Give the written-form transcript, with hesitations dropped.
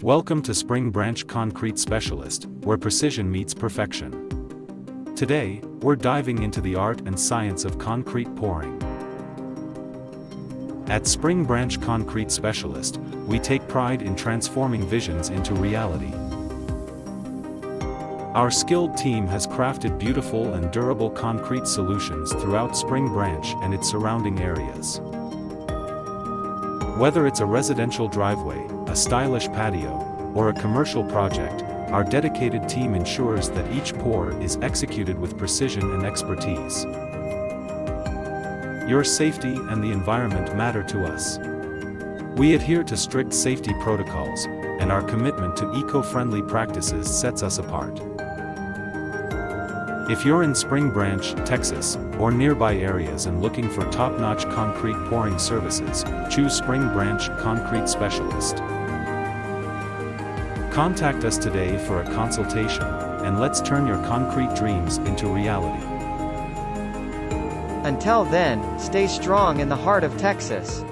Welcome to Spring Branch Concrete Specialist, where precision meets perfection. Today, we're diving into the art and science of concrete pouring. At Spring Branch Concrete Specialist, we take pride in transforming visions into reality. Our skilled team has crafted beautiful and durable concrete solutions throughout Spring Branch and its surrounding areas. Whether it's a residential driveway, a stylish patio, or a commercial project, our dedicated team ensures that each pour is executed with precision and expertise. Your safety and the environment matter to us. We adhere to strict safety protocols, and our commitment to eco-friendly practices sets us apart. If you're in Spring Branch, Texas, or nearby areas and looking for top-notch concrete pouring services, choose Spring Branch Concrete Specialist. Contact us today for a consultation, and let's turn your concrete dreams into reality. Until then, stay strong in the heart of Texas.